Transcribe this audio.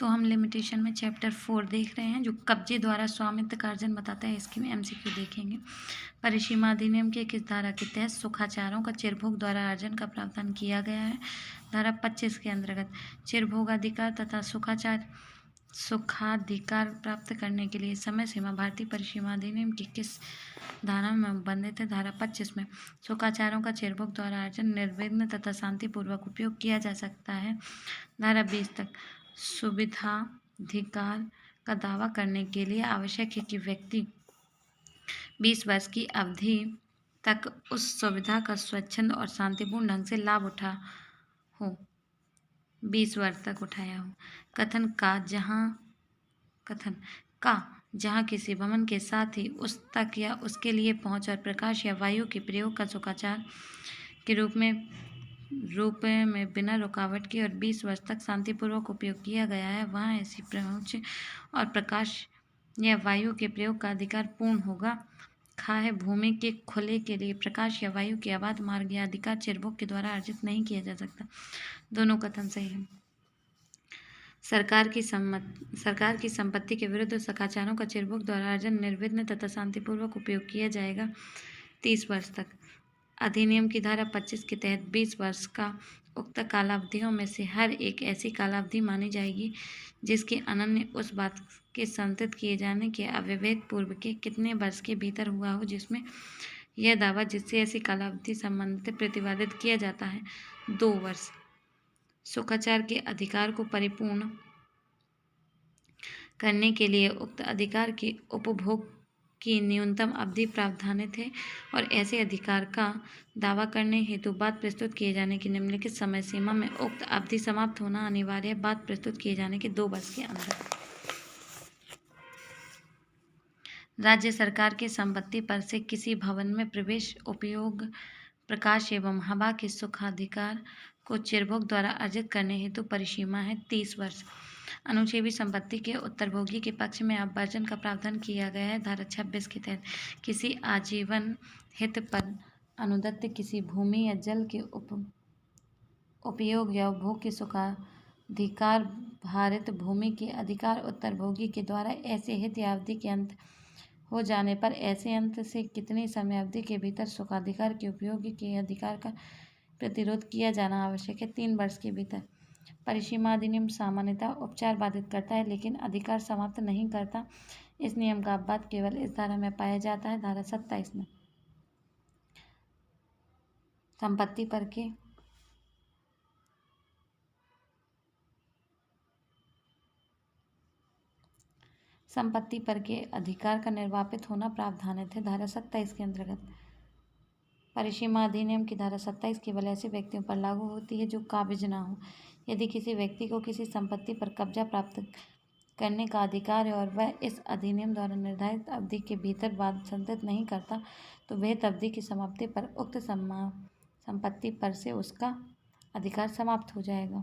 तो हम लिमिटेशन में चैप्टर 4 देख रहे हैं जो कब्जे द्वारा स्वामित्व का अर्जन बताता है। इसकी MCQ देखेंगे। परिसीमा अधिनियम के किस धारा के तहत सुखाचारों का चिरभोग द्वारा अर्जन का प्रावधान किया गया है? धारा 25 के अंतर्गत चिरभोगाधिकार तथा सुखाधिकार प्राप्त करने के लिए समय सीमा भारतीय परिसीमा अधिनियम की किस धारा में बंधित है? धारा 25 में सुखाचारों का चिरभोग द्वारा अर्जन निर्विघ्न तथा शांतिपूर्वक उपयोग किया जा सकता है। धारा 20 तक सुविधाधिकार का दावा करने के लिए आवश्यक है कि व्यक्ति 20 वर्ष की अवधि तक उस सुविधा का स्वच्छंद और शांतिपूर्ण ढंग से लाभ उठा हो, 20 वर्ष तक उठाया हो। कथन का जहाँ किसी भवन के साथ ही उस तक या उसके लिए पहुँच और प्रकाश या वायु के प्रयोग का सुखाचार के रूप में बिना रुकावट के और 20 वर्ष तक शांतिपूर्वक उपयोग किया गया है, वहाँ ऐसी पहुँच और प्रकाश या वायु के प्रयोग का अधिकार पूर्ण होगा। है भूमि के खुले के लिए प्रकाश या वायु के अबाध मार्ग या अधिकार चिरभोग के द्वारा अर्जित नहीं किया जा सकता। दोनों कथन सही हैं। सरकार की संपत्ति के विरुद्ध सुखाचारों का चिरभोग द्वारा अर्जन निर्विघ्न तथा शांतिपूर्वक उपयोग किया जाएगा 30 वर्ष तक। अधिनियम की धारा 25 के तहत 20 वर्ष का उक्त कालावधियों में से हर एक ऐसी कालावधि मानी जाएगी जिसके अनन्य उस बात के संतत किए जाने के अविवेक पूर्व के कितने वर्ष के भीतर हुआ हो जिसमें यह दावा जिससे ऐसी कालावधि संबंधित प्रतिपादित किया जाता है 2 वर्ष। सुखाचार के अधिकार को परिपूर्ण करने के लिए उक्त अधिकार के उपभोग की न्यूनतम अवधि प्रावधानित है और ऐसे अधिकार का दावा करने हेतु बात प्रस्तुत किए जाने की निम्नलिखित समय सीमा में उक्त अवधि समाप्त होना अनिवार्य है। बात प्रस्तुत किए जाने के 2 वर्ष के अंदर राज्य सरकार की संपत्ति पर से किसी भवन में प्रवेश, उपयोग, प्रकाश एवं हवा के सुखाधिकार को चिरभोग द्वारा अर्जित करने हेतु परिसीमा है 30 वर्ष। अनुच्छेदी संपत्ति के उत्तरभोगी के पक्ष में अपवर्जन का प्रावधान किया गया है। धारा 26 के तहत किसी आजीवन हित पर अनुदत्त किसी भूमि या जल के उपयोग या उपभोग के सुखाधिकार भारित भूमि के अधिकार उत्तरभोगी के द्वारा ऐसे हित या अवधि के अंत हो जाने पर ऐसे अंत से कितनी समय अवधि के भीतर सुखाधिकार के उपयोग के अधिकार का प्रतिरोध किया जाना आवश्यक है 3 वर्ष के भीतर। परिसीमा अधिनियम सामान्यतः उपचार बाधित करता है लेकिन अधिकार समाप्त नहीं करता। इस नियम का अपवाद केवल इस धारा में पाया जाता है। धारा 27 में संपत्ति पर के अधिकार का निर्वापित होना प्रावधानित है। धारा 27 के अंतर्गत परिसीमा अधिनियम की धारा 27 केवल ऐसे व्यक्तियों पर लागू होती है जो काबिज न हो। यदि किसी व्यक्ति को किसी संपत्ति पर कब्जा प्राप्त करने का अधिकार है और वह इस अधिनियम द्वारा निर्धारित अवधि के भीतर वाद संतत नहीं करता तो वह अवधि की समाप्ति पर उक्त संपत्ति पर से उसका अधिकार समाप्त हो जाएगा।